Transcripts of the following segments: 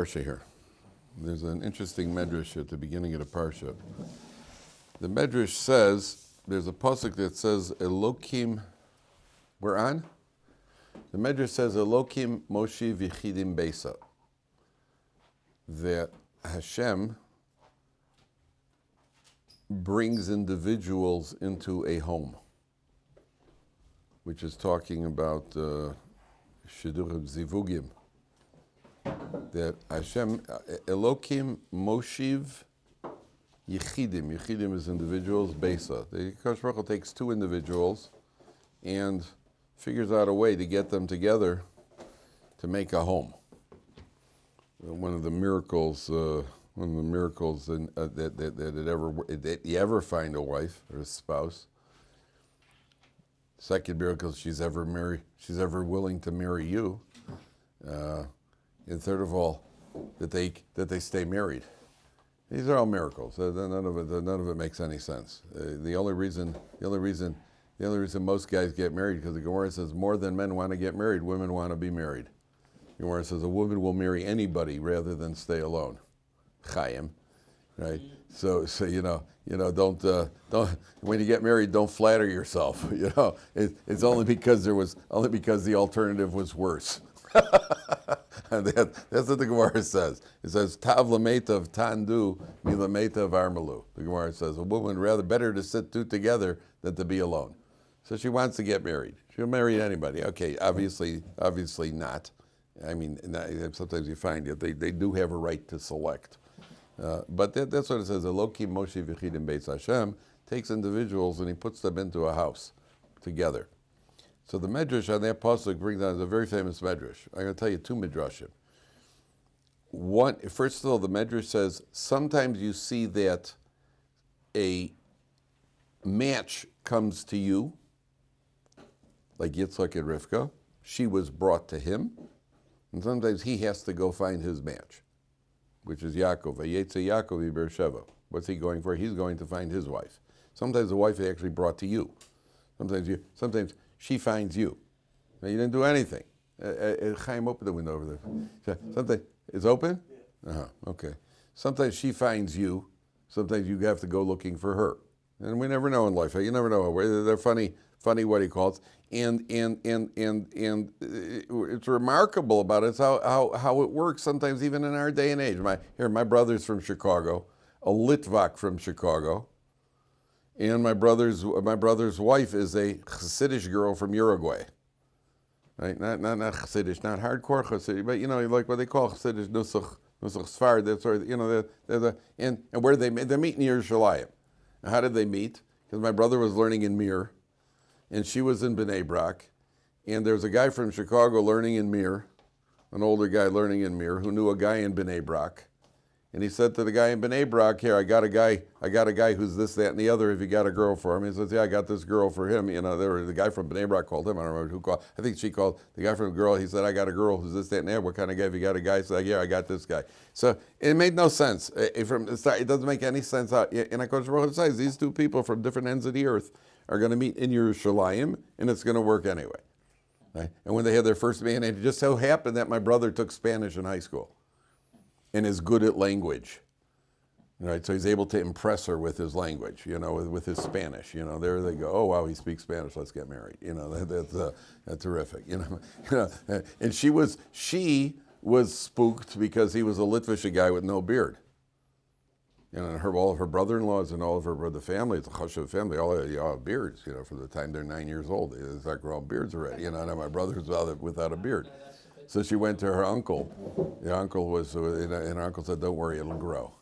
Parsha here. There's an interesting medrash at the beginning of the Parsha. The medrash says, there's a pasuk that says, Elokim, we're on? The medrash says, Elokim Moshe V'chidim Beisa. That Hashem brings individuals into a home, which is talking about Shidurim Zivugim. That Hashem, Elokim Moshiv Yechidim. Yechidim is individuals, Beisa. The Kosh Baruch Hu takes two individuals and figures out a way to get them together to make a home. One of the miracles that you ever find a wife or a spouse. Second miracle, she's ever willing to marry you. And third of all, that they stay married. These are all miracles. None of it makes any sense. The only reason most guys get married, because the Gemara says more than men want to get married, women want to be married. The Gemara says a woman will marry anybody rather than stay alone. Chaim, right? So don't when you get married, don't flatter yourself. It's only because the alternative was worse. And that's what the Gemara says. It says, Tav lametav tandu milametav armalu. The Gemara says, a woman better to sit two together than to be alone. So she wants to get married. She'll marry anybody. Okay, obviously not. I mean, sometimes you find that they do have a right to select. But that's what it says. Elokim Moshe V'chidim Beis Hashem takes individuals and he puts them into a house together. So the medrash on that pasuk brings down a very famous medrash. I'm going to tell you two midrashim. One, first of all, the medrash says sometimes you see that a match comes to you, like Yitzchak and Rivka. She was brought to him, and sometimes he has to go find his match, which is Yakov. Vayeitzei Yakov Beersheva. What's he going for? He's going to find his wife. Sometimes the wife is actually brought to you. Sometimes she finds you. Now, you didn't do anything. Chaim, open the window over there. Something it's open? Okay. Sometimes she finds you. Sometimes you have to go looking for her. And we never know in life. You never know. They're funny what he calls. And it's remarkable about it. It's how it works sometimes even in our day and age. My brother's from Chicago, a Litvak from Chicago. And my brother's wife is a Hasidic girl from Uruguay, right? Not Hasidic, not hardcore Hasidic, but like what they call Hasidic Nusach Sfard. That sort of, and where they meet in Yerushalayim. Now, how did they meet? Because my brother was learning in Mir, and she was in Bnei Brak, and there was a guy from Chicago learning in Mir, an older guy learning in Mir who knew a guy in Bnei Brak. And he said to the guy in Bnei Brak, here, I got a guy who's this, that, and the other. If you got a girl for him, he says, yeah, I got this girl for him. The guy from Bnei Brak called him. I don't remember who called. I think she called the guy from the girl. He said, I got a girl who's this, that, and the other. What kind of guy? If you got a guy, he said, yeah, I got this guy. So it made no sense. From the start, it doesn't make any sense. And Kosh Baruch Hu says these two people from different ends of the earth are going to meet in Yerushalayim, and it's going to work anyway. Right? And when they had their first meeting, it just so happened that my brother took Spanish in high school and is good at language. Right, so he's able to impress her with his language, with his Spanish. There they go. Oh wow, he speaks Spanish. Let's get married. That's terrific. And she was spooked because he was a Litvish guy with no beard. And all of her brother-in-laws and all of the family, it's a Chashuv family, all have beards. For the time they're 9 years old, they start growing beards already. And my brother's without a beard. So she went to her uncle. The uncle and her uncle said, "Don't worry, it'll grow."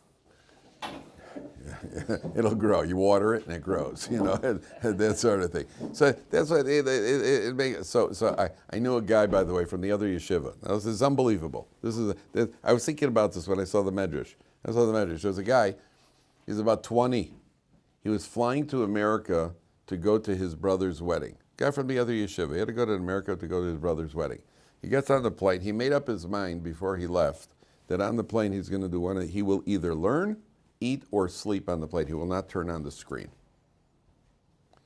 It'll grow. You water it and it grows, and that sort of thing. So that's what it makes. So I knew a guy, by the way, from the other yeshiva. Now, this is unbelievable. I was thinking about this when I saw the medrash. There's a guy. He's about 20. He was flying to America to go to his brother's wedding. Guy from the other yeshiva. He had to go to America to go to his brother's wedding. He gets on the plane. He made up his mind before he left that on the plane he's going to do he will either learn, eat, or sleep on the plane. He will not turn on the screen.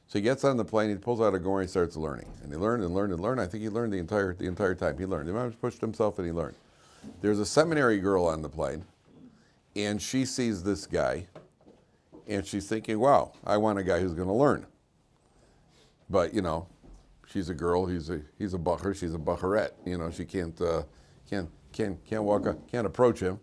So he gets on the plane, he pulls out a Gemara, he starts learning. And he learned and learned and learned. I think he learned the entire time. He learned. He pushed himself and he learned. there's a seminary girl on the plane, and she sees this guy, and she's thinking, wow, I want a guy who's going to learn. But, she's a girl, he's a bacher, she's a bacherette. She can't approach him.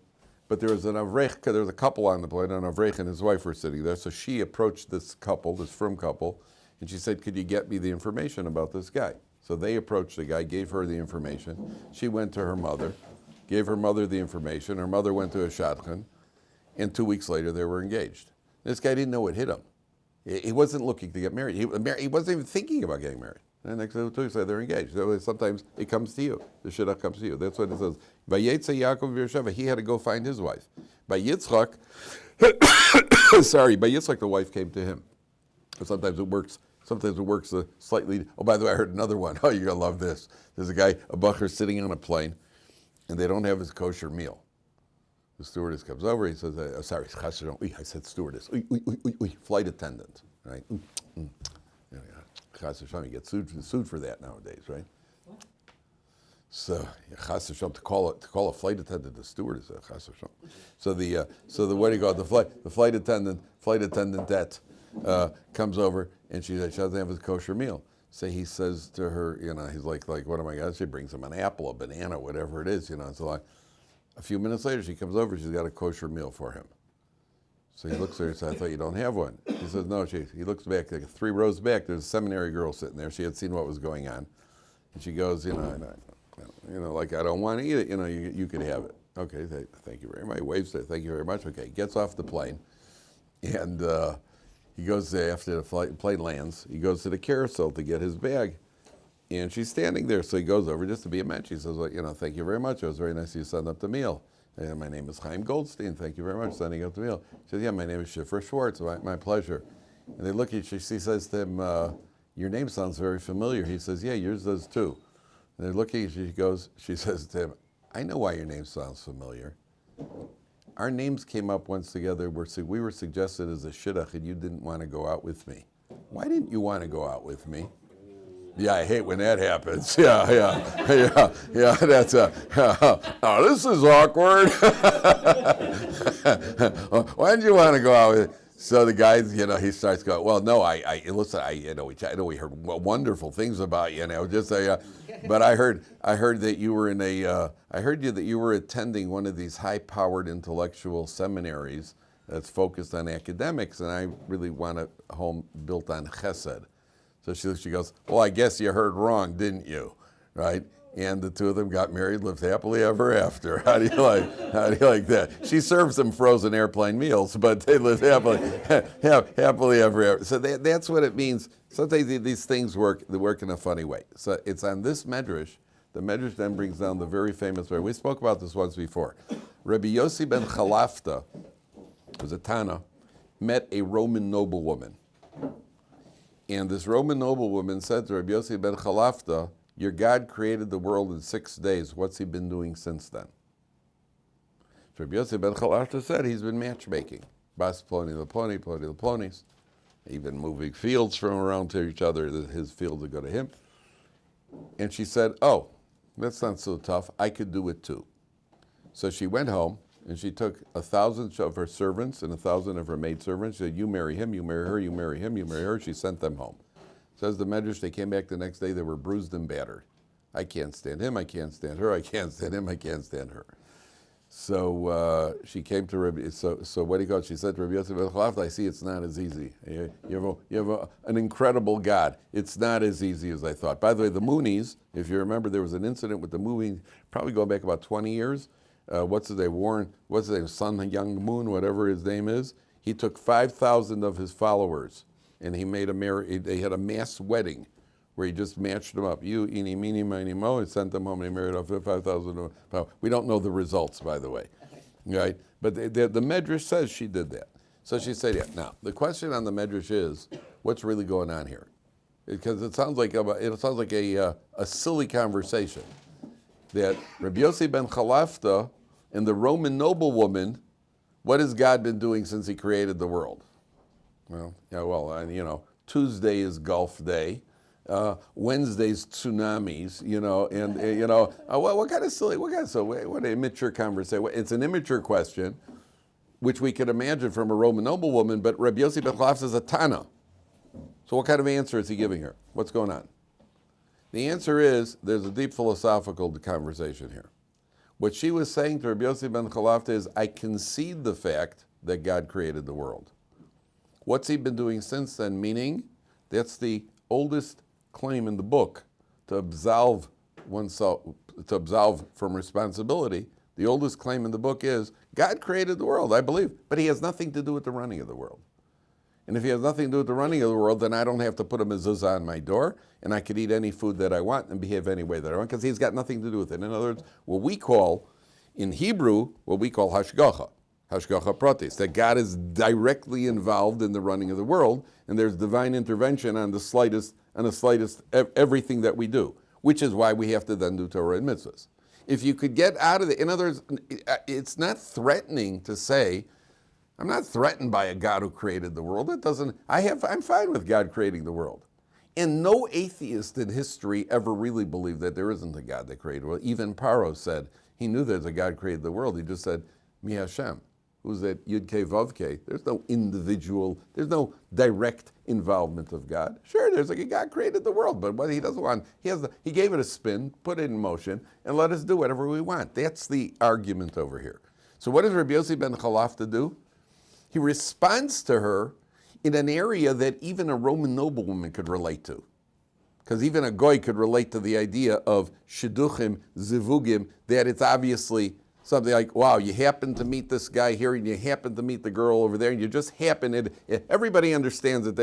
But there was there's a couple on the plane, an avrech and his wife were sitting there. So she approached this couple, this frum couple, and she said, could you get me the information about this guy? So they approached the guy, gave her the information. She went to her mother, gave her mother the information. Her mother went to a shadchan, and 2 weeks later they were engaged. This guy didn't know what hit him. He wasn't looking to get married. He wasn't even thinking about getting married. And next 2 weeks later they're engaged. So sometimes it comes to you. The shidduch comes to you. That's what it says. Vayeitzei Yakov Beersheva. He had to go find his wife. By Yitzchak, the wife came to him. Sometimes it works slightly. Oh, by the way, I heard another one. Oh, you're going to love this. There's a guy, a bacher, sitting on a plane, and they don't have his kosher meal. The stewardess comes over. He says, I said stewardess. Flight attendant, right? You get sued for that nowadays, right? What? So to call a flight attendant a stewardess. So the what do you call it? The flight attendant that comes over, and she doesn't have his kosher meal. So he says to her, he's like what am I going to? She brings him an apple, a banana, whatever it is, So a few minutes later, she comes over. She's got a kosher meal for him. So he looks at her and says, I thought you don't have one. He says, no. He looks back, like 3 rows back. There's a seminary girl sitting there. She had seen what was going on. And she goes, I don't want to eat it. You could have it. Okay, thank you very much. He waves to her, thank you very much. Okay, gets off the plane. And he goes there after the plane lands. He goes to the carousel to get his bag. And she's standing there. So he goes over just to be a mensch. He says, thank you very much. It was very nice of you to send up the meal. And my name is Chaim Goldstein. Thank you very much for sending up the meal. She says, my name is Shifra Schwartz. My pleasure. And they look at you. She says to him, your name sounds very familiar. He says, yeah, yours does too. And they're looking at you. She says to him, I know why your name sounds familiar. Our names came up once together. We were suggested as a shidduch, and you didn't want to go out with me. Why didn't you want to go out with me? Yeah, I hate when that happens. Yeah. That's oh, this is awkward. Why didn't you want to go out with it? So the guy, he starts going, well, no, listen, I know we heard wonderful things about you, but I heard that you were that you were attending one of these high-powered intellectual seminaries that's focused on academics, and I really want a home built on chesed. So she goes, well, I guess you heard wrong, didn't you? Right? And the two of them got married, lived happily ever after. How do you like that? She serves them frozen airplane meals, but they lived happily ever after. So that's what it means. Sometimes these things work in a funny way. So it's on this medrash. The medrash then brings down the very famous story. We spoke about this once before. Rabbi Yossi ben Chalafta, who was a Tana, met a Roman noblewoman. And this Roman noblewoman said to Rabbi Yossi ben Chalafta, your God created the world in 6 days. What's he been doing since then? So Rabbi Yossi ben Chalafta said he's been matchmaking. Bas Ploni Ploni, Ploni Plonis. Even moving fields from around to each other, his fields would go to him. And she said, oh, that's not so tough. I could do it too. So she went home, and she took 1,000 of her servants and 1,000 of her maidservants. She said, you marry him, you marry her, you marry him, you marry her. She sent them home. Says the Medrash, they came back the next day, they were bruised and battered. I can't stand him, I can't stand her, I can't stand him, I can't stand her. So she came to Rabbi, so what do you call it? She said to Rabbi Yossi ben Chalafta, I see it's not as easy. You have an incredible God. It's not as easy as I thought. By the way, the Moonies, if you remember, there was an incident with the Moonies, probably going back about 20 years. What's his name, Sun Young Moon, whatever his name is. He took 5,000 of his followers, and they had a mass wedding where he just matched them up. You, eeny, meeny, miny, mo, and sent them home, and he married off 5,000. We don't know the results, by the way. Okay. Right? But the Medrash says she did that. So she said, yeah. Now, the question on the Medrash is, what's really going on here? Because it sounds like a silly conversation. That Rabbi Yossi ben Chalafta and the Roman noblewoman, what has God been doing since he created the world? Well, Tuesday is Gulf Day. Wednesday's tsunamis, what kind of silly, what immature conversation? It's an immature question, which we could imagine from a Roman noblewoman, but Rabbi Yossi ben Chalaf is a Tana. So what kind of answer is he giving her? What's going on? The answer is, there's a deep philosophical conversation here. What she was saying to Rabbi Yossi ben Chalaf is, I concede the fact that God created the world. What's he been doing since then? Meaning, that's the oldest claim in the book to absolve oneself, to absolve from responsibility. The oldest claim in the book is, God created the world, I believe, but he has nothing to do with the running of the world. And if he has nothing to do with the running of the world, then I don't have to put a mezuzah on my door, and I could eat any food that I want and behave any way that I want, because he's got nothing to do with it. In other words, what we call, in Hebrew, hashgacha pratis, that God is directly involved in the running of the world, and there's divine intervention on the slightest everything that we do, which is why we have to then do Torah and mitzvahs. If you could get out of it, in other words, it's not threatening to say, I'm not threatened by a God who created the world. I'm fine with God creating the world. And no atheist in history ever really believed that there isn't a God that created the world. Even Paro said he knew there's a God created the world. He just said, Mi Hashem. Who's that? Yud Kei Vav Kei. There's no individual, there's no direct involvement of God. Sure, there's like a God created the world, but what he doesn't want, he gave it a spin, put it in motion, and let us do whatever we want. That's the argument over here. So what does Rabbi Yossi ben Chalaf to do? He responds to her in an area that even a Roman noblewoman could relate to. Because even a goy could relate to the idea of shidduchim, zivugim, that it's obviously something like, wow, you happen to meet this guy here, and you happen to meet the girl over there, and you just happen, everybody understands that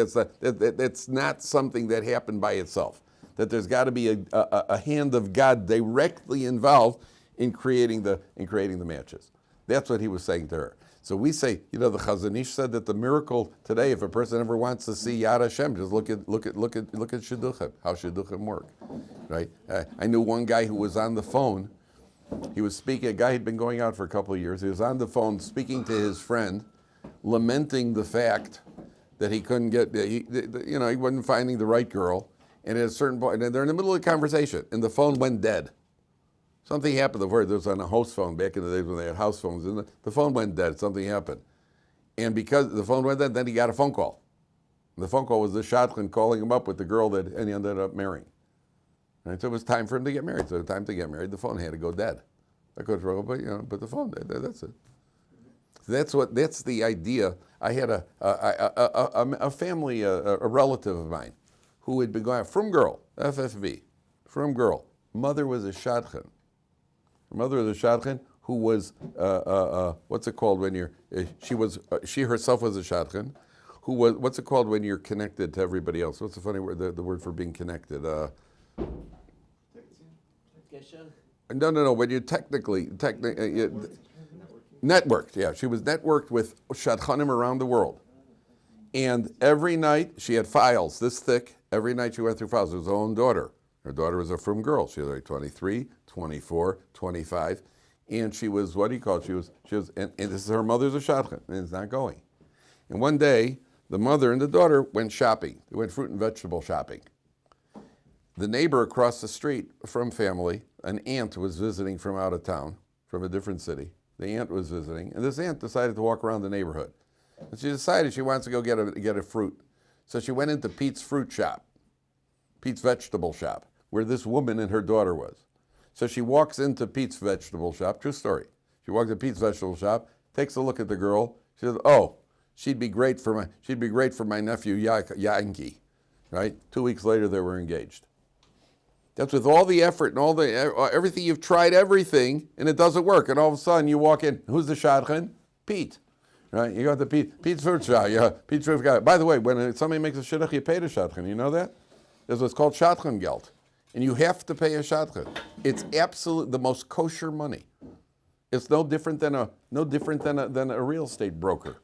that's not something that happened by itself. That there's got to be a hand of God directly involved in creating the matches. That's what he was saying to her. So we say, the Chazon Ish said that the miracle today, if a person ever wants to see Yad Hashem, just look at shidduchim, how shidduchim work, right? I knew one guy who was on the phone. He was speaking. A guy had been going out for a couple of years. He was on the phone speaking to his friend, lamenting the fact that he couldn't get, he wasn't finding the right girl. And at a certain point, and they're in the middle of the conversation, and the phone went dead. Something happened. There was on a house phone back in the days when they had house phones. And the phone went dead. Something happened. And because the phone went dead, then he got a phone call. And the phone call was the shadchan calling him up with the girl that he ended up marrying. And so it was time for him to get married. So time to get married, the phone had to go dead. But the phone dead. That's it. So that's the idea. I had a family, a relative of mine, who had been going from girl, FFV, from girl. Mother was a shadchan. Her mother was a shadchan who was, what's it called when you're, she herself was a shadchan, who was, what's it called when you're connected to everybody else? What's the funny word, the word for being connected? No, when you're networked, yeah. She was networked with shadchanim around the world. And every night, she had files this thick. Every night she went through files. It was her own daughter. Her daughter was a frum girl. She was like 23, 24, 25. And she was, what do you call it? She was, and this is her mother's a shadchan, and it's not going. And one day, the mother and the daughter went shopping. They went fruit and vegetable shopping. The neighbor across the street from family, an aunt was visiting from out of town, from a different city. The aunt was visiting, and this aunt decided to walk around the neighborhood. And she decided she wants to go get a fruit. So she went into Pete's fruit shop, Pete's vegetable shop, where this woman and her daughter was. So she walks into Pete's vegetable shop, true story. She walks into Pete's vegetable shop, takes a look at the girl. She says, "Oh, she'd be great for my nephew Yankee," right? 2 weeks later, they were engaged. That's with all the effort and all everything you've tried everything, and it doesn't work. And all of a sudden, you walk in. Who's the shadchan? Pete. Right? You got the Pete's fruit shop. Yeah, Pete's fruit guy. By the way, when somebody makes a shidduch, you pay the shadchan. You know that? There's what's called shadchan geld, and you have to pay a shadchan. It's absolute the most kosher money. It's no different than a real estate broker.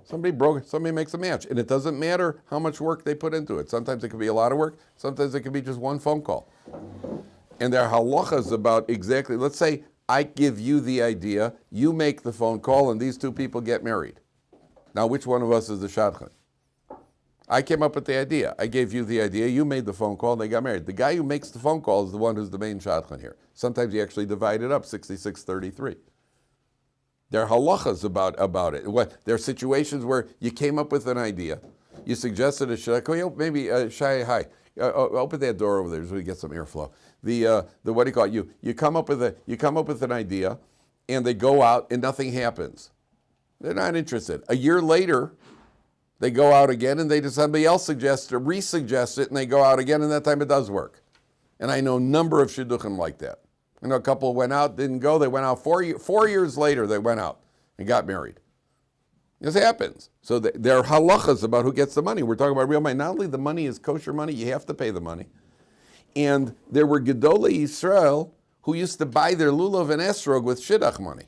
Somebody makes a match, and it doesn't matter how much work they put into it. Sometimes it could be a lot of work. Sometimes it could be just one phone call. And there are halachas about exactly. Let's say I give you the idea, you make the phone call, and these two people get married. Now, which one of us is the shadchan? I came up with the idea. I gave you the idea. You made the phone call, and they got married. The guy who makes the phone call is the one who's the main shadchan here. Sometimes you actually divide it up, 66-33. There are halachas about it. There are situations where you came up with an idea. You suggested a shadchan. Maybe, Shai, hi. Open that door over there so we get some airflow. The what do you call it? You come up with an idea, and they go out, and nothing happens. They're not interested. A year later, they go out again, and somebody else re-suggests it, and they go out again, and that time it does work. And I know a number of shidduchim like that. I know a couple went out, didn't go. They went out 4 years later. They went out and got married. This happens. So there are halachas about who gets the money. We're talking about real money. Not only the money is kosher money, you have to pay the money. And there were Gedolei Yisrael who used to buy their lulav and esrog with shidduch money.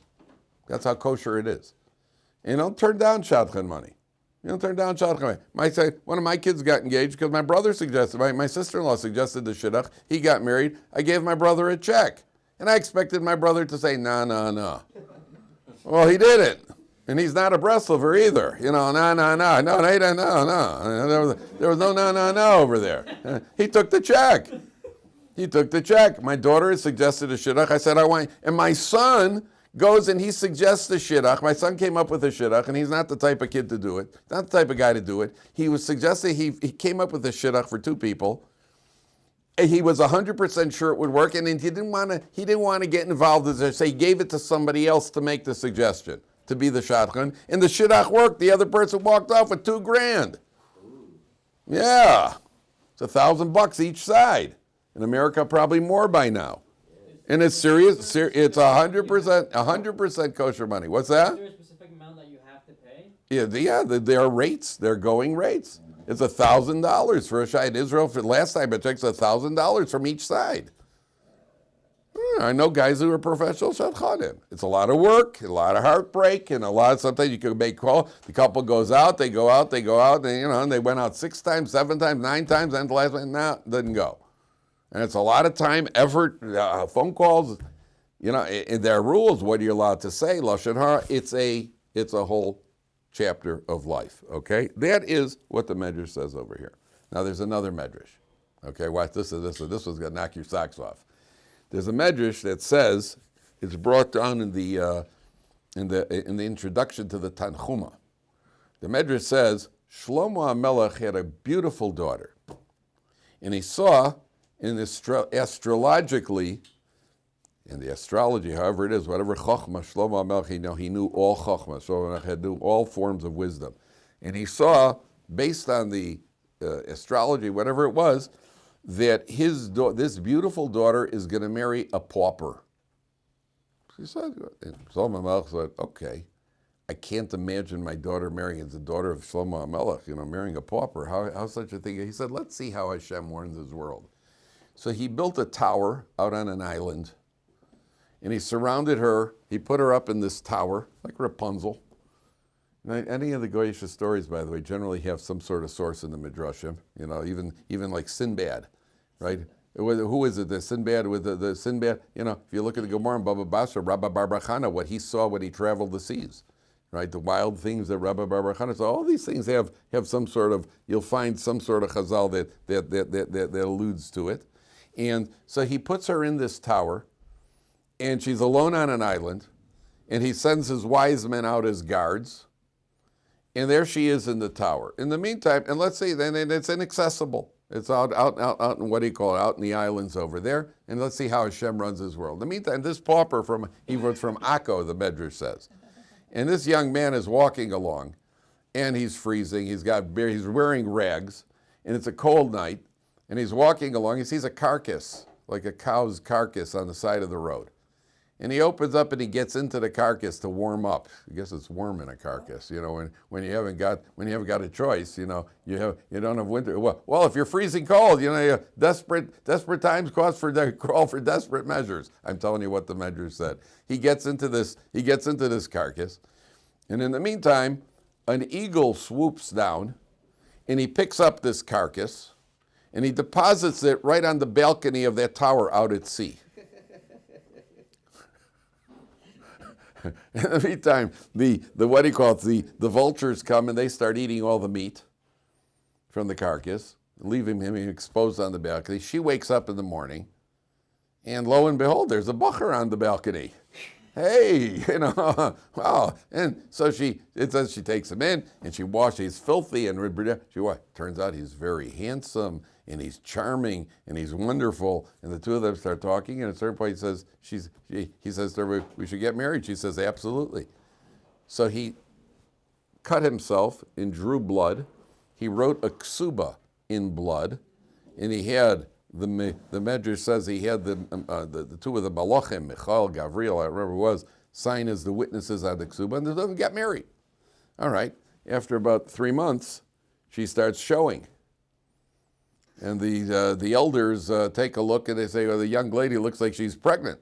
That's how kosher it is. And you don't turn down shadchan money. You don't turn down shadchan money. One of my kids got engaged because my brother suggested, my sister-in-law suggested the shidduch. He got married. I gave my brother a check. And I expected my brother to say, no. Well, he didn't. And he's not a Breslover either. No. There was no over there. He took the check. My daughter suggested a shidduch. I said, I want, and my son goes and he suggests the shidduch. My son came up with a shidduch, and he's not the type of kid to do it, not the type of guy to do it. He was suggesting, he came up with a shidduch for 2 people. And he was 100% sure it would work, and he didn't want to get involved, as I say. He gave it to somebody else to make the suggestion, to be the shadchan, and the shidduch worked. The other person walked off with $2,000. Yeah, it's $1,000 each side. In America, probably more by now. And it's serious. It's 100% kosher money. What's that? Is there a specific amount that you have to pay? Yeah. There are rates. They're going rates. It's $1,000 for a shai in Israel. For last time it takes $1,000 from each side. I know guys who are professional shadchanim. It's a lot of work, a lot of heartbreak, and sometimes you can make call. The couple goes out, they go out, and they went out 6 times, 7 times, 9 times, and the last one didn't go. And it's a lot of time, effort, phone calls. And there are rules. What are you allowed to say? Lashon hara. It's a whole chapter of life. Okay, that is what the Medrash says over here. Now there's another Medrash. Okay, watch this. This one's gonna knock your socks off. There's a Medrash that says, it's brought down in the introduction to the Tanchuma. The Medrash says Shlomo HaMelech had a beautiful daughter, and he saw astrologically, in the astrology, however it is, whatever Chochmah, Shlomo HaMelech, he knew all Chochmah. Shlomo HaMelech knew all forms of wisdom. And he saw, based on the astrology, whatever it was, that this beautiful daughter is going to marry a pauper. She said, and Shlomo HaMelech said, okay, I can't imagine my daughter marrying, as the daughter of Shlomo HaMelech, marrying a pauper. How such a thing? He said, let's see how Hashem warns his world. So he built a tower out on an island, and he surrounded her. He put her up in this tower, like Rapunzel. And any of the Goyish stories, by the way, generally have some sort of source in the Midrashim. Even like Sinbad, right? Who is it? The Sinbad with the Sinbad. If you look at the Gemara and Baba Basra, Rabbi Barbachana, what he saw when he traveled the seas, right? The wild things that Rabbi Barbachana saw. All these things have some sort of. You'll find some sort of chazal that alludes to it. And so he puts her in this tower, and she's alone on an island, and he sends his wise men out as guards, and there she is in the tower. In the meantime, and let's see, then it's inaccessible. It's out in what do you call it, out in the islands over there, and let's see how Hashem runs his world. In the meantime, this pauper he was from Akko, the Medrash says, and this young man is walking along, and he's freezing. He's wearing rags, and it's a cold night. And he's walking along, he sees a carcass, like a cow's carcass on the side of the road. And he opens up and he gets into the carcass to warm up. I guess it's warm in a carcass, when you haven't got a choice, you don't have winter. Well, if you're freezing cold, desperate times call for desperate measures. I'm telling you what the Medrash said. He gets into this carcass, and in the meantime, an eagle swoops down, and he picks up this carcass, and he deposits it right on the balcony of that tower out at sea. In the meantime, the vultures come and they start eating all the meat. from the carcass, leaving him exposed on the balcony. She wakes up in the morning, and lo and behold, there's a bacher on the balcony. Hey, wow. And so it says she takes him in, and she washes. He's filthy, and turns out he's very handsome, and he's charming, and he's wonderful. And the two of them start talking, and at a certain point he says to her, we should get married. She says, absolutely. So he cut himself and drew blood. He wrote a ksuba in blood, and he had, the Medrash says he had the two of the malachim, Michael, Gavriel, I remember it was, sign as the witnesses on the ksuba, and the two of them got married. All right. After about 3 months, she starts showing. And the elders take a look, and they say, well, the young lady looks like she's pregnant.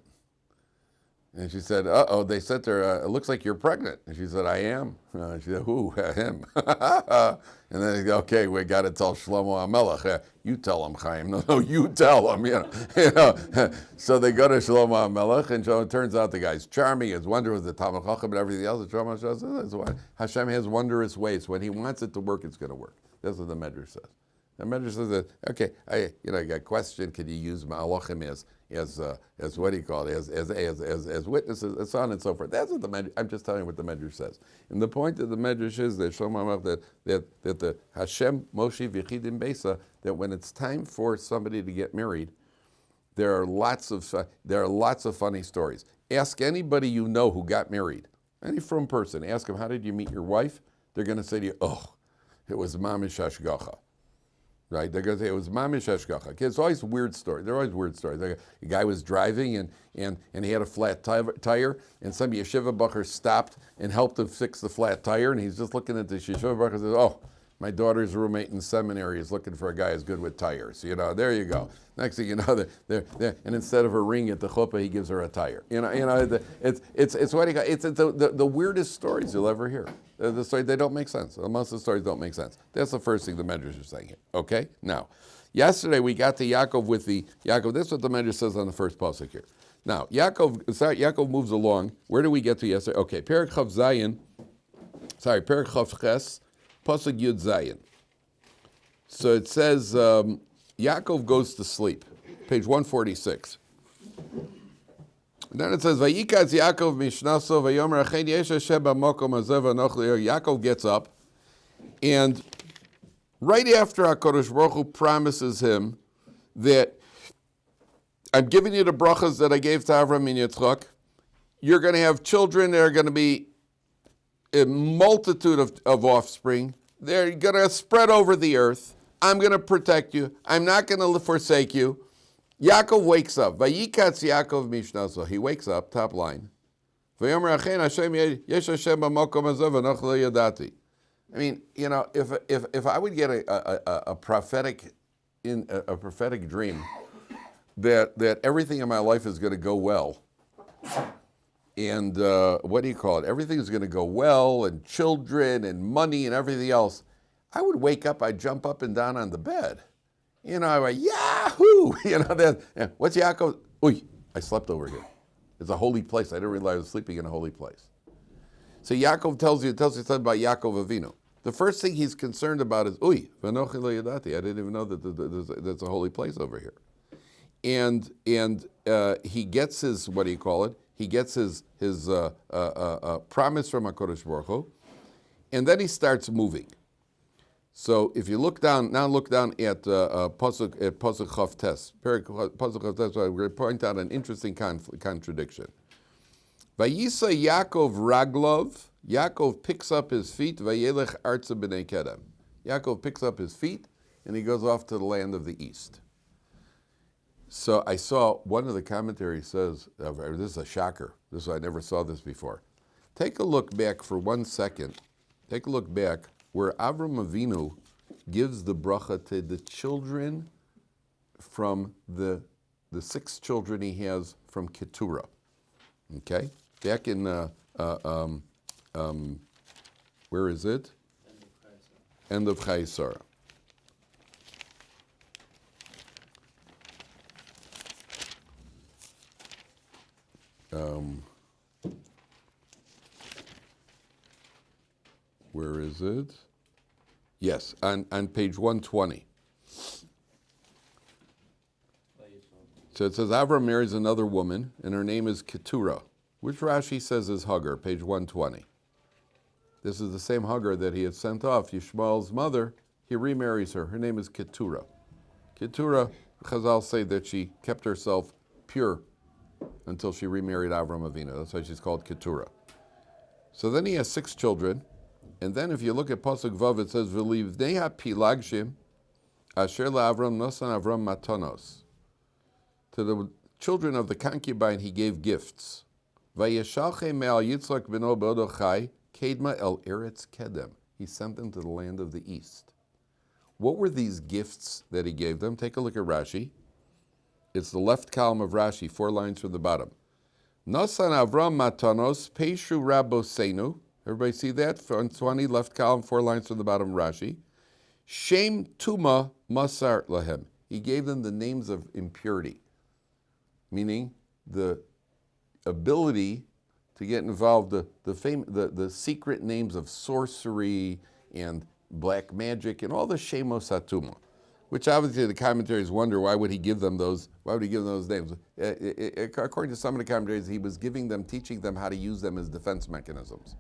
And she said, uh-oh, they said to her, it looks like you're pregnant. And she said, I am. She said, who? Him. And then they go, okay, we got to tell Shlomo HaMelech. You tell him, Chaim. No, you tell him. So they go to Shlomo HaMelech, and so it turns out the guy's charming, his wonderful, the Talmud Chacham and everything else. Shlomo says, Hashem has wondrous ways. When he wants it to work, it's going to work. That's what the Medrash says. The Medrash says that, okay, I got a question, could you use malachim as what do you call it, as witnesses, and so on and so forth. That's what the Medrash, I'm just telling you what the Medrash says. And the point of the Medrash is that that the Hashem Moshe V'chidim Beisa, that when it's time for somebody to get married, there are lots of funny stories. Ask anybody you know who got married, any frum person, ask them, how did you meet your wife? They're going to say to you, oh, it was mamish hashgacha. Right? They're going to say it was mamish hashgacha. It's always weird stories. They're always weird stories. A guy was driving and he had a flat tire, and some yeshiva bacher stopped and helped him fix the flat tire, and he's just looking at the yeshiva bacher and says, oh, my daughter's roommate in seminary is looking for a guy who's good with tires. There you go. Next thing you know, and instead of a ring at the chuppah, he gives her a tire. It's what he got. It's the weirdest stories you'll ever hear. The stories, they don't make sense. Most of the stories don't make sense. That's the first thing the Medrash is saying here. Okay? Now, yesterday we got to Yakov with the Yakov. This is what the Medrash says on the first pasuk here. Now, Yakov moves along. Where do we get to yesterday? Okay, Perek Chav Ches, pasuk Yud Zayin. So it says, Yakov goes to sleep, page 146. And then it says, Vayikaz Yakov mishnaso vayomer achein yesh Hashem b'makom hazeh v'anoch li'or. Yakov gets up, and right after HaKadosh Baruch Hu promises him that I'm giving you the brachas that I gave to Avram and Yitzchak, you're going to have children, there are going to be a multitude of offspring, they're going to spread over the earth, I'm going to protect you, I'm not going to forsake you. Yaakov wakes up. Vayikatz Yaakov mishnaso. He wakes up, top line. Vayomer achein Hashem yesh Hashem b'makom hazeh v'anoch lo yadati. I mean, if I would get a prophetic dream that everything in my life is going to go well, and what do you call it? Everything is going to go well, and children and money and everything else, I would wake up, I'd jump up and down on the bed. I went, Yahoo! What's Yaakov? Uy, I slept over here. It's a holy place. I didn't realize I was sleeping in a holy place. So Yaakov tells you something about Yaakov Avinu. The first thing he's concerned about is, uy, v'anochi lo yadati. I didn't even know that there's a holy place over here. And he gets his, what do you call it? He gets his promise from HaKadosh Baruch Hu, and then he starts moving. So if you look down at Pasuk Chav Tes, Pasuk Chav Tes, we're going to point out an interesting contradiction. Vayisa Yaakov Raglov, Yaakov picks up his feet, Vayelech Artza B'nei Kedem. Yaakov picks up his feet, and he goes off to the land of the east. So I saw one of the commentaries says, this is a shocker, I never saw this before. Take a look back for 1 second. Take a look back where Avram Avinu gives the bracha to the children from the 6 children he has from Keturah. Okay? Back in, where is it? End of Chayei Sarah. Where is it? Yes, on page 120. So it says Avram marries another woman, and her name is Keturah, which Rashi says is Hagar, page 120. This is the same Hagar that he had sent off, Yishmael's mother. He remarries her. Her name is Keturah. Keturah, Chazal say that she kept herself pure until she remarried Avram Avinu. That's why she's called Keturah. So then he has 6 children, and then if you look at Pasuk Vav, it says, V'livneha pilagshim asher la'Avram nosan Avram matanos. To the children of the concubine he gave gifts. Vayeshalche me'al Yitzchak b'no b'odo chai kedma el eretz kedem. He sent them to the land of the east. What were these gifts that he gave them? Take a look at Rashi. It's the left column of Rashi, 4 lines from the bottom. Nosan Avram matanos peishu rabosenu. Everybody see that? 20, left column, 4 lines from the bottom of Rashi. Shem tuma masar lahem. He gave them the names of impurity, meaning the ability to get involved, the secret names of sorcery and black magic and all the shemos hatuma, which obviously the commentaries wonder why would he give them those names. According to some of the commentaries, he was teaching them how to use them as defense mechanisms.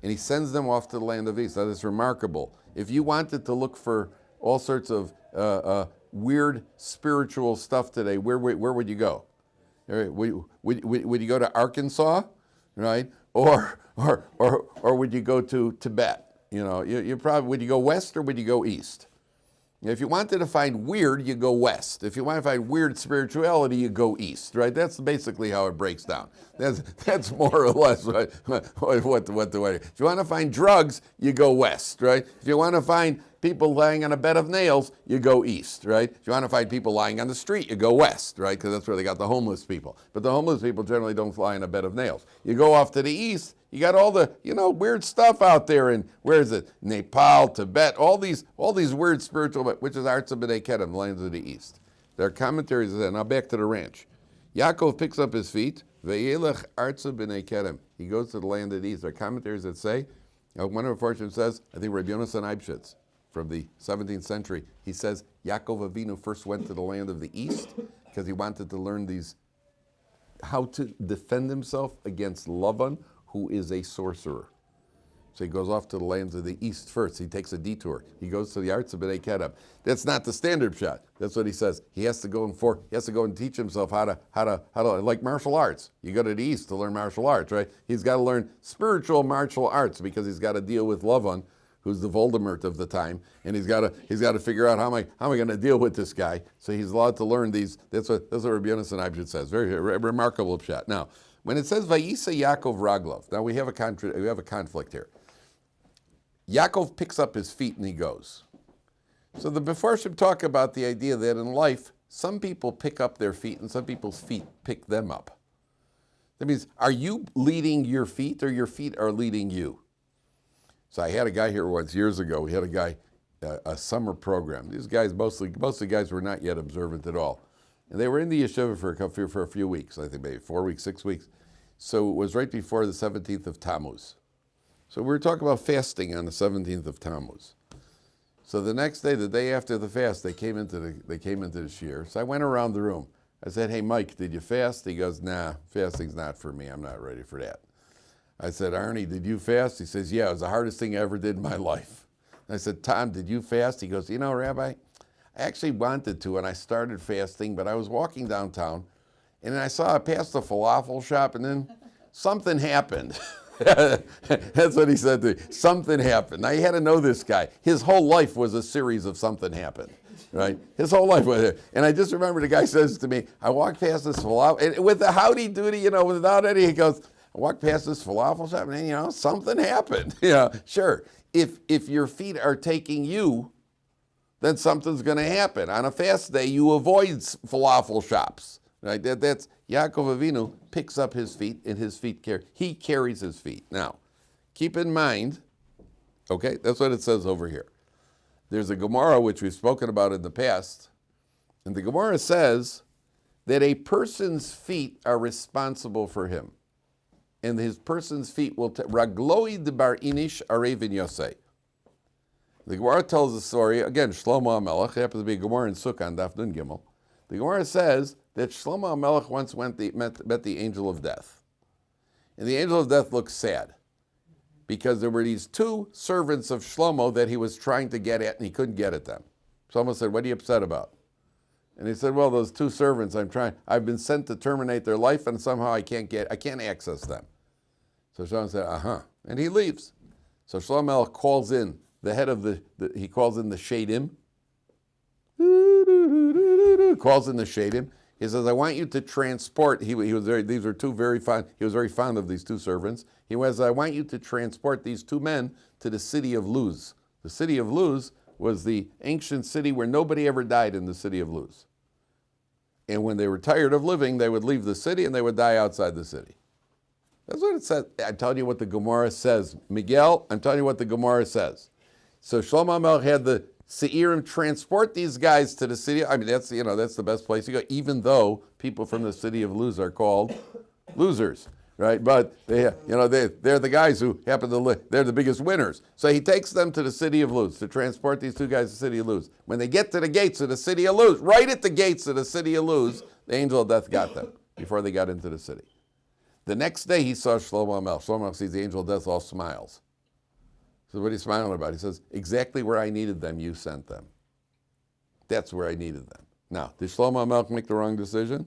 And he sends them off to the land of East. That is remarkable. If you wanted to look for all sorts of weird spiritual stuff today, where would you go? Would you go to Arkansas, right? Or would you go to Tibet? You probably, would you go west or would you go east? If you wanted to find weird, you go west. If you want to find weird spirituality, you go east, right? That's basically how it breaks down. That's more or less what the way. If you want to find drugs, you go west, right? If you want to find people lying on a bed of nails, you go east, right? If you want to find people lying on the street, you go west, right? Because that's where they got the homeless people. But the homeless people generally don't lie on a bed of nails. You go off to the east, you got all the weird stuff out there in, where is it? Nepal, Tibet, all these weird spiritual, which is Artza B'nai Kedem, lands of the east. There are commentaries of that. Now back to the ranch. Yaakov picks up his feet. Vayelech Artza B'nai Kedem. He goes to the land of the east. There are commentaries that say, one of the fortunes says, I think Rabbi Yonasan Eibschitz, from the 17th century, he says Yaakov Avinu first went to the land of the east because he wanted to learn how to defend himself against Lavan, who is a sorcerer. So he goes off to the lands of the east first. He takes a detour. He goes to the Artza B'nai Kedem. That's not the standard shot. That's what he says. He has to go and teach himself how to like martial arts. You go to the east to learn martial arts, right? He's got to learn spiritual martial arts because he's got to deal with Lavan, who's the Voldemort of the time, and he's got to figure out how am I going to deal with this guy. So he's allowed to learn these. That's what Rabbi Yonasan Eibschitz says. Very remarkable shot. Now, when it says Vayeitzei Yakov Raglov, now we have a conflict here. Yakov picks up his feet and he goes. So the Mefarshim talk about the idea that in life, some people pick up their feet and some people's feet pick them up. That means, are you leading your feet or your feet are leading you? So I had a guy here once years ago. We had a guy, a summer program. These guys, most of the guys were not yet observant at all. And they were in the yeshiva for a few weeks, I think maybe 4 weeks, 6 weeks. So it was right before the 17th of Tammuz. So we were talking about fasting on the 17th of Tammuz. So the next day, the day after the fast, they came into the shiur. So I went around the room. I said, "Hey, Mike, did you fast?" He goes, "Nah, fasting's not for me. I'm not ready for that." I said, "Arnie, did you fast?" He says, "Yeah, it was the hardest thing I ever did in my life." I said, "Tom, did you fast?" He goes, "Rabbi, I actually wanted to, and I started fasting, but I was walking downtown, and then I passed a falafel shop, and then something happened." That's what he said to me. Something happened. Now, you had to know this guy. His whole life was a series of something happened, right? His whole life was it. And I just remember the guy says to me, I walked past this falafel, and with the howdy doody, without any, he goes, I walked past this falafel shop, and something happened. Sure. If your feet are taking you, then something's going to happen. On a fast day, you avoid falafel shops. Right? That's Yaakov Avinu picks up his feet, and his feet he carries his feet. Now, keep in mind, okay, that's what it says over here. There's a Gemara which we've spoken about in the past, and the Gemara says that a person's feet are responsible for him, and his person's feet will ragloi debar inish arevin yosei. The Gemara tells the story, again, Shlomo HaMelech, happens to be a Gemara in Sukkah on Daf Nun Gimel. The Gemara says that Shlomo HaMelech once met the angel of death. And the angel of death looked sad because there were these two servants of Shlomo that he was trying to get at and he couldn't get at them. Shlomo said, what are you upset about? And he said, well, those two servants, I've been sent to terminate their life and somehow I can't access them. So Shlomo said, and he leaves. So Shlomo HaMelech calls in the head of he calls in the Shadim. Calls in the Shadim. He says, I want you to transport, he was very fond of these two servants. He was, I want you to transport these two men to the city of Luz. The city of Luz was the ancient city where nobody ever died in the city of Luz. And when they were tired of living, they would leave the city and they would die outside the city. That's what it says. I'm telling you what the Gemara says. Miguel, I'm telling you what the Gemara says. So Shlomo HaMelech had the Seirim transport these guys to the city. I mean, that's the best place to go, even though people from the city of Luz are called losers, right? But they're the guys who happen to live. They're the biggest winners. So he takes them to the city of Luz to transport these two guys to the city of Luz. When they get to the gates of the city of Luz, right at the gates of the city of Luz, the angel of death got them before they got into the city. The next day he saw Shlomo HaMelech. Shlomo HaMelech sees the angel of death, all smiles. So what are you smiling about? He says, exactly where I needed them, you sent them. That's where I needed them. Now, did Shlomo HaMelech make the wrong decision?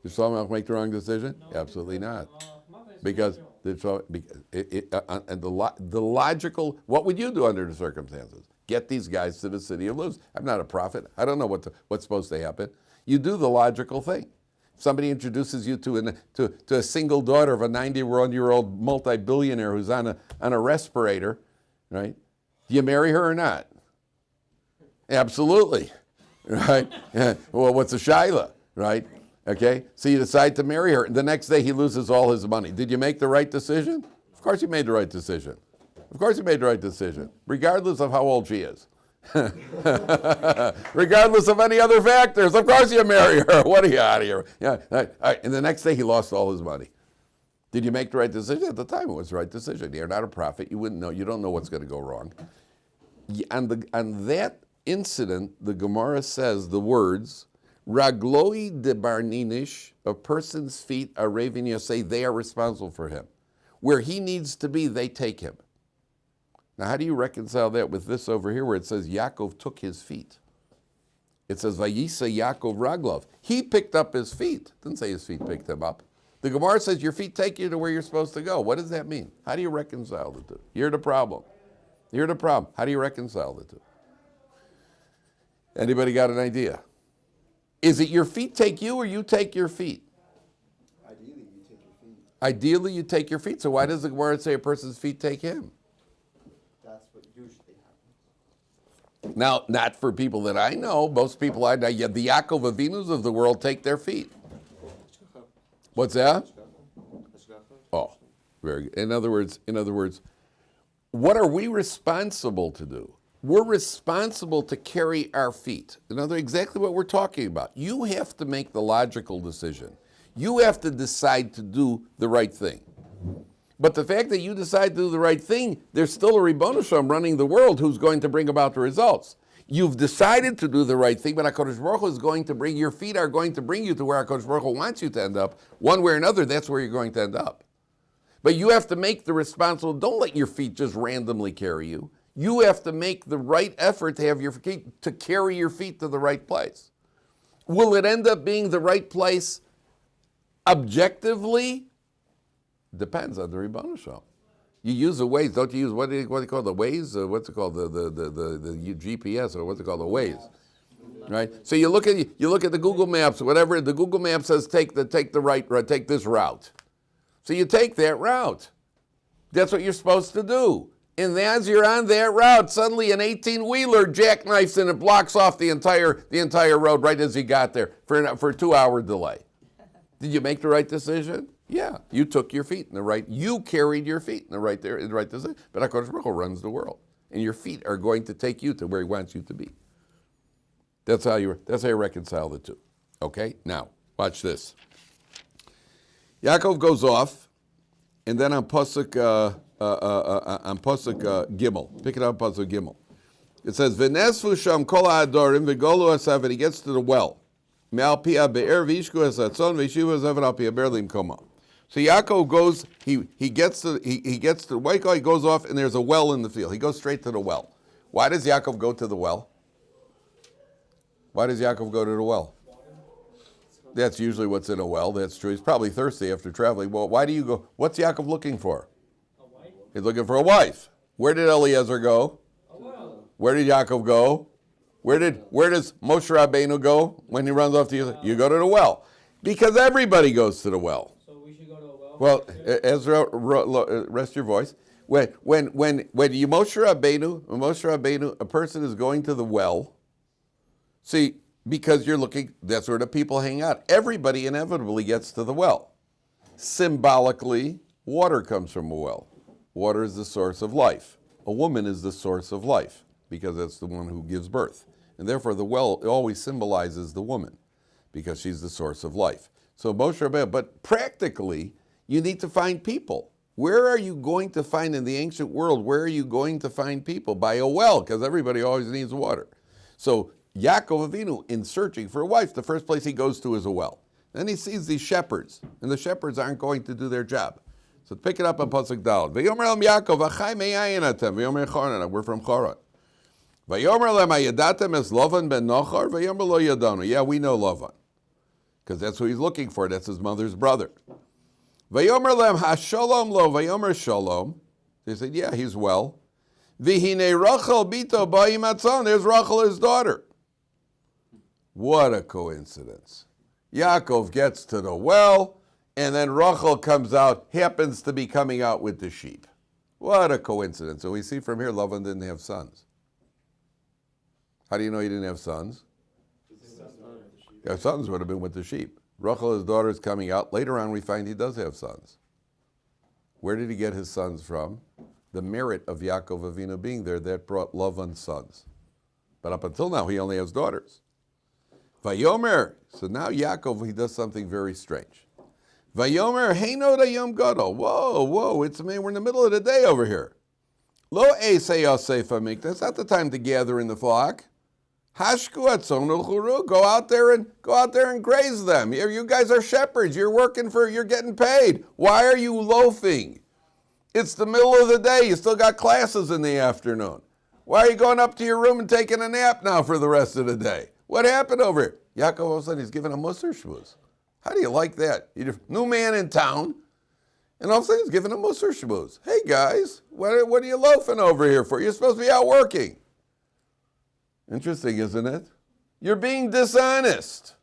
Did Shlomo HaMelech make the wrong decision? No, absolutely not. Because the logical, what would you do under the circumstances? Get these guys to the city of Luz. I'm not a prophet. I don't know what's supposed to happen. You do the logical thing. Somebody introduces you to a single daughter of a 90-year-old multi-billionaire who's on a respirator, right? Do you marry her or not? Absolutely, right? Well, what's a shaila, right? Okay, so you decide to marry her. The next day he loses all his money. Did you make the right decision? Of course you made the right decision. Of course you made the right decision, regardless of how old she is. Regardless of any other factors, of course you marry her. What are you out of here? Yeah. All right. And the next day he lost all his money. Did you make the right decision? At the time it was the right decision. You're not a prophet. You wouldn't know. You don't know what's going to go wrong. On that incident, the Gemara says the words, Ragloi de barninish, a person's feet are raving, you say they are responsible for him. Where he needs to be, they take him. Now, how do you reconcile that with this over here where it says Yakov took his feet? It says Vayeitzei Yakov raglov. He picked up his feet. It didn't say his feet picked him up. The Gemara says your feet take you to where you're supposed to go. What does that mean? How do you reconcile the two? Here's the problem. How do you reconcile the two? Anybody got an idea? Is it your feet take you or you take your feet? Ideally, you take your feet. Ideally, you take your feet. So why does the Gemara say a person's feet take him? That's what usually happens. Now, not for people that I know. Most people I know, the Yakov Avinus of the world take their feet. What's that? Oh, very good. In other words, what are we responsible to do? We're responsible to carry our feet. In other words, exactly what we're talking about. You have to make the logical decision. You have to decide to do the right thing. But the fact that you decide to do the right thing, there's still a Ribono Shel Olam running the world who's going to bring about the results. You've decided to do the right thing, but HaKadosh Baruch Hu is going to bring, your feet are going to bring you to where HaKadosh Baruch Hu wants you to end up. One way or another, that's where you're going to end up. But you have to make the responsible, don't let your feet just randomly carry you. You have to make the right effort to have your feet, to carry your feet to the right place. Will it end up being the right place objectively? Depends on the Ribono Shel Olam. You use the Waze, don't you use, what do you call the Waze? What's it called, the GPS, or what's it called, the Waze, right? So you look at the Google Maps, whatever, the Google Map says take this route. So you take that route. That's what you're supposed to do. And as you're on that route, suddenly an 18-wheeler jackknifes and it blocks off the entire road right as you got there for a 2-hour delay. Did you make the right decision? Yeah, you took your feet in the right. You carried your feet in the right decision. But HaKadosh Baruch Hu runs the world, and your feet are going to take you to where He wants you to be. That's how you reconcile the two. Okay, now watch this. Yaakov goes off, and then on Pasuk on Pasuk Gimel. Pick it up, Pasuk Gimel. It says, "V'nesfu sham kol ha'adorim v'golu asav," and he gets to the well. Me'al pia be'er v'yishku esatzon v'yishivu asav al pia be'er limkoma. So Yaakov goes. He gets to the well. He goes off, and there's a well in the field. He goes straight to the well. Why does Yaakov go to the well? Why does Yaakov go to the well? That's usually what's in a well. That's true. He's probably thirsty after traveling. Well, why do you go? What's Yaakov looking for? A wife? He's looking for a wife. Where did Eliezer go? A well. Where did Yaakov go? Where does Moshe Rabbeinu go when he runs off to you? You go to the well. Because everybody goes to the well. So we should go to a well? Well, Ezra, rest your voice. When you Moshe Rabbeinu, a person is going to the well. See, because you're looking, that's where the people hang out. Everybody inevitably gets to the well. Symbolically, water comes from a well. Water is the source of life. A woman is the source of life because that's the one who gives birth. And therefore, the well always symbolizes the woman because she's the source of life. So Moshe Rabbeinu, but practically, you need to find people. Where are you going to find in the ancient world, where are you going to find people? By a well, because everybody always needs water. So Yaakov Avinu, in searching for a wife, the first place he goes to is a well. Then he sees these shepherds, and the shepherds aren't going to do their job. So pick it up on Pasuk Daled. Vayomer Elam Yaakov, achai me'ayin atem, vayomer Choran, we're from Choran. Vayomer Elam ayadatem es Lavan ben Nochar, vayomer lo yadanu. Yeah, we know Lavan, because that's who he's looking for. That's his mother's brother. Vayomer Elam hashalom lo, vayomer shalom. They said, yeah, he's well. Vihine Rachel bito ba'im atzon. There's Rachel, his daughter. What a coincidence. Yaakov gets to the well, and then Rachel comes out, happens to be coming out with the sheep. What a coincidence. So we see from here, Lavan didn't have sons. How do you know he didn't have sons? Yeah, sons would have been with the sheep. Rachel, his daughter, is coming out. Later on, we find he does have sons. Where did he get his sons from? The merit of Yaakov Avinu being there, that brought Lavan's sons. But up until now, he only has daughters. Vayomer, so now Yaakov, he does something very strange. Vayomer, heino dayom gadol. Whoa, it's me. We're in the middle of the day over here. Lo eisei yosef amik. That's not the time to gather in the flock. Hashku atzon ulchuru. Go out there and graze them. You guys are shepherds. You're getting paid. Why are you loafing? It's the middle of the day. You still got classes in the afternoon. Why are you going up to your room and taking a nap now for the rest of the day? What happened over here? Yaakov all of a sudden he's giving a musar shmuz. How do you like that? New man in town, and all of a sudden he's giving a musar shmuz. Hey guys, what are you loafing over here for? You're supposed to be out working. Interesting, isn't it? You're being dishonest.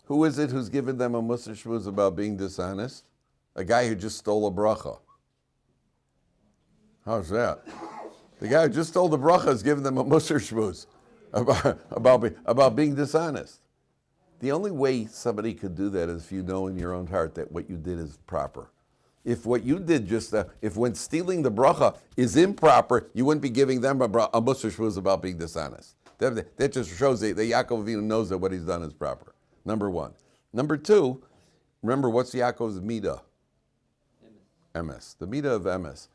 Who is it who's giving them a musar shmuz about being dishonest? A guy who just stole a bracha. How's that? The guy who just stole the bracha is giving them a musar shmuz about being dishonest. The only way somebody could do that is if you know in your own heart that what you did is proper. If what you did if when stealing the bracha is improper, you wouldn't be giving them a musar shmuz about being dishonest. That just shows that Yaakov Avinu knows that what he's done is proper. Number one. Number two, remember what's Yaakov's midah? Emes. The midah of emes.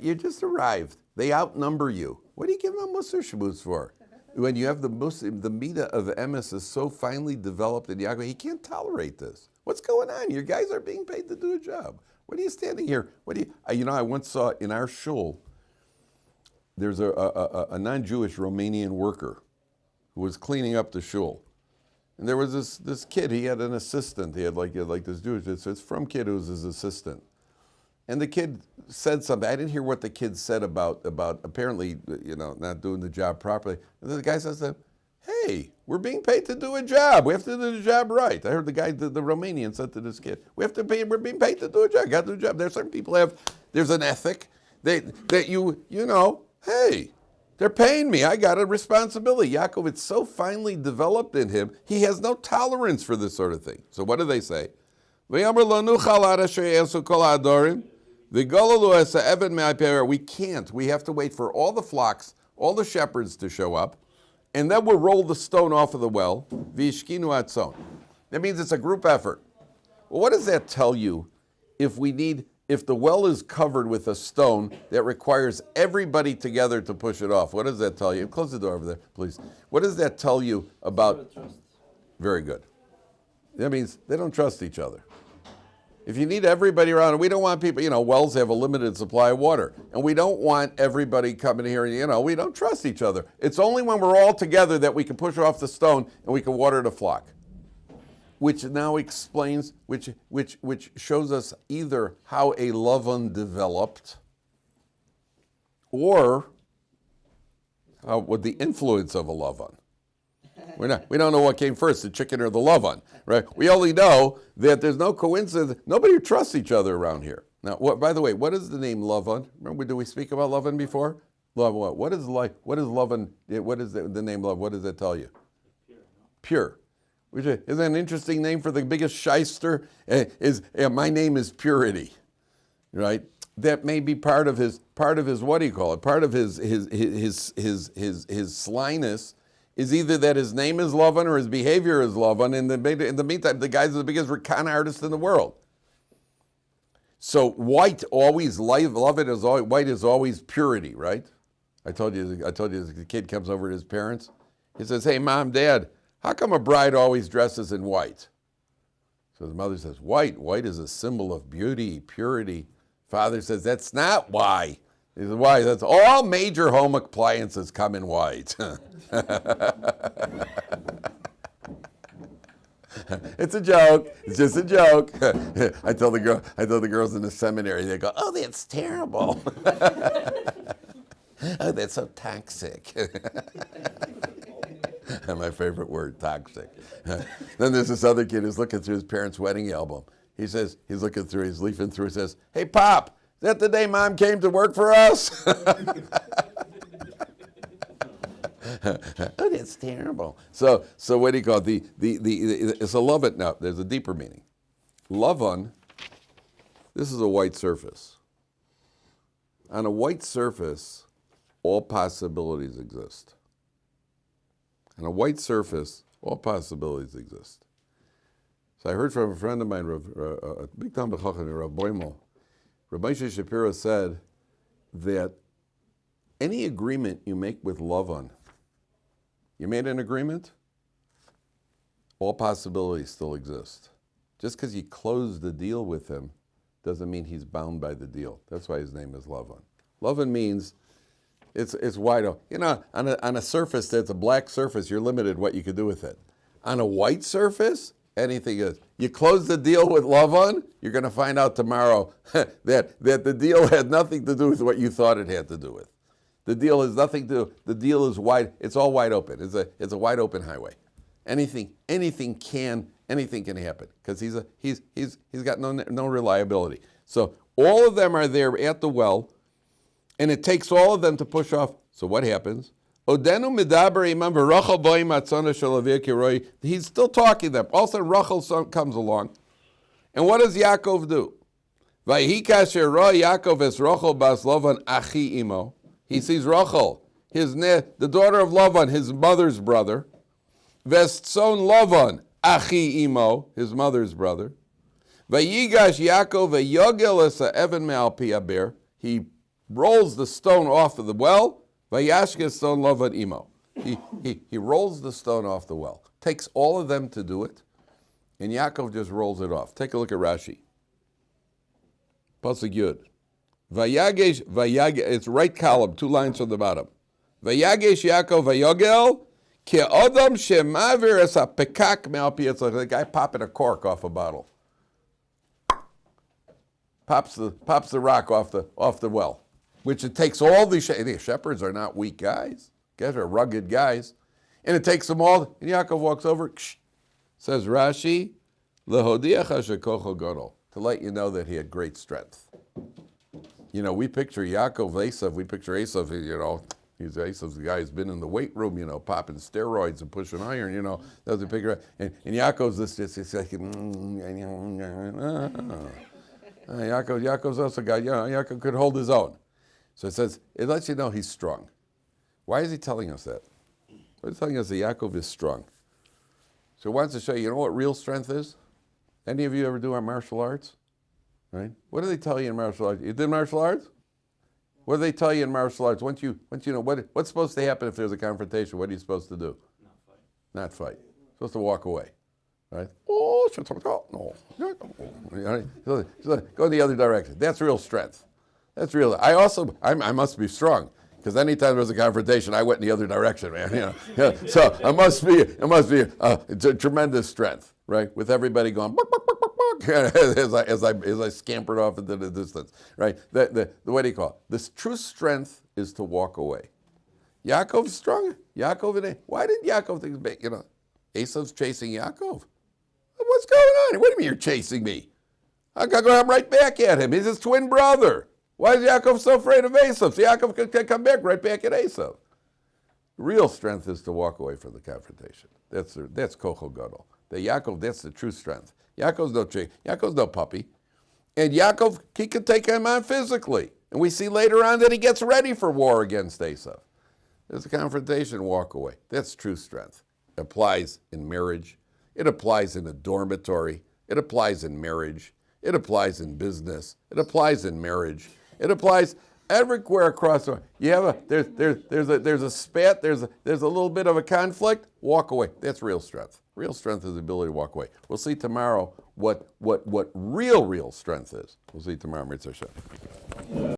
You just arrived. They outnumber you. What are you giving a musar shmuz for? When you have the midah of emes is so finely developed in Yaakov, he can't tolerate this. What's going on? Your guys are being paid to do a job. What are you standing here? I once saw in our shul, there's a non-Jewish Romanian worker who was cleaning up the shul. And there was this kid, he had an assistant. He had like this Jewish, it's from kid who was his assistant. And the kid said something. I didn't hear what the kid said about apparently, not doing the job properly. And then the guy says to him, hey, we're being paid to do a job. We have to do the job right. I heard the guy, the Romanian said to this kid, we're being paid to do a job. Got to do a job. There's certain people there's an ethic that hey, they're paying me. I got a responsibility. Yaakov, it's so finely developed in him, he has no tolerance for this sort of thing. So what do they say? We can't. We have to wait for all the flocks, all the shepherds to show up, and then we'll roll the stone off of the well. That means it's a group effort. Well, what does that tell you if we need if the well is covered with a stone that requires everybody together to push it off, what does that tell you? Close the door over there, please. What does that tell you about? Very good. That means they don't trust each other. If you need everybody around, and we don't want people, wells have a limited supply of water, and we don't want everybody coming here, and we don't trust each other. It's only when we're all together that we can push off the stone and we can water the flock. Which now explains, which shows us either how a Lavan developed, or what the influence of a Lavan. We don't know what came first, the chicken or the Lavan, right? We only know that there's no coincidence. Nobody trusts each other around here. Now, by the way, what is the name Lavan? Remember, did we speak about Lavan before? Lavan. What is Lavan? What is the name Lavan? What does that tell you? Pure. Isn't that an interesting name for the biggest shyster? My name is Purity, right? That may be part of his what do you call it? Part of his slyness is either that his name is Lavan or his behavior is Lavan. In the meantime, the guy's the biggest con artist in the world. So white is always purity, right? I told you the kid comes over to his parents. He says, "Hey, Mom, Dad, how come a bride always dresses in white?" So the mother says, "White is a symbol of beauty, purity." Father says, "That's not why." He says, "Why? That's all major home appliances come in white." It's a joke. It's just a joke. I tell the girls in the seminary, they go, "Oh, that's terrible." "Oh, that's so toxic." My favorite word, toxic. Then there's this other kid who's looking through his parents' wedding album. He says, he's leafing through, he says, "Hey, Pop, is that the day Mom came to work for us?" "Oh, that's terrible." So what do you call it? It's a Lavan. No, there's a deeper meaning. Lavan, this is a white surface. On a white surface, all possibilities exist. On a white surface, all possibilities exist. So I heard from a friend of mine, a big Talmid Chacham, Rav Boimel. Rabbi Shapiro said that any agreement you make with Lavan, you made an agreement, all possibilities still exist. Just because you closed the deal with him doesn't mean he's bound by the deal. That's why his name is Lavan. Lavan means it's wide open. On a surface that's a black surface, you're limited what you can do with it. On a white surface, anything is. You close the deal with Lavan, you're going to find out tomorrow that the deal had nothing to do with what you thought it had to do with. The deal has nothing to. The deal is wide. It's all wide open. It's a wide open highway. Anything can happen because he's got no reliability. So all of them are there at the well, and it takes all of them to push off. So what happens? He's still talking to them. All of a sudden Rachel comes along, and what does Yakov do? He sees Rachel, the daughter of Lavan, his mother's brother. Vestzon Lavan, achi imo, his mother's brother. Vayigash Yakov vayogel es ha'evan me'al pi haber. He rolls the stone off of the well. Vayashke stone Lavan imo. He rolls the stone off the well. Takes all of them to do it, and Yakov just rolls it off. Take a look at Rashi. Pasuk Yud. Vayagesh, it's right column, 2 lines from the bottom. Vayagesh Yaakov vayogel ke'odam shemavir es ha'pekak me'al pi. It's like the guy popping a cork off a bottle. Pops the rock off the well, which it takes all these shepherds are not weak guys. Guys are rugged guys, and it takes them all. And Yaakov walks over. Says Rashi, lehodiacha shekocho gadol, to let you know that he had great strength. We picture Yaakov, Esav, we picture Esav, he's Esav's the guy who's been in the weight room, popping steroids and pushing iron, that's a picture. And Yaakov's it's like, Yaakov's also a guy, Yaakov could hold his own. So it lets you know he's strong. Why is he telling us that? Why is he telling us that Yaakov is strong? So he wants to show you, what real strength is? Any of you ever do our martial arts? right? What do they tell you in martial arts? You did martial arts? What do they tell you in martial arts? Once you know what's supposed to happen if there's a confrontation, what are you supposed to do? Not fight. Supposed to walk away, right? Oh, no. Go in the other direction. That's real strength. That's real. I must be strong because anytime there was a confrontation, I went in the other direction, man. So it must be a tremendous strength, right? With everybody going as I scampered off into the distance, right? The what do you call it? This true strength is to walk away. Yakov's strong. Why didn't Yakov think, Esav's chasing Yakov? What's going on? What do you mean you're chasing me? I'm right back at him. He's his twin brother. Why is Yakov so afraid of Esav? So Yakov can come back right back at Esav. Real strength is to walk away from the confrontation. That's kochel gadol. That's the true strength. Yaakov's no puppy. And Yakov, he can take him on physically. And we see later on that he gets ready for war against Esav. There's a confrontation, walk away. That's true strength. It applies in marriage. It applies in a dormitory. It applies in marriage. It applies in business. It applies in marriage. It applies everywhere across the. You have there's a spat. There's a little bit of a conflict. Walk away. That's real strength. Real strength is the ability to walk away. We'll see tomorrow what real strength is. We'll see tomorrow, Mitzvah Hashem.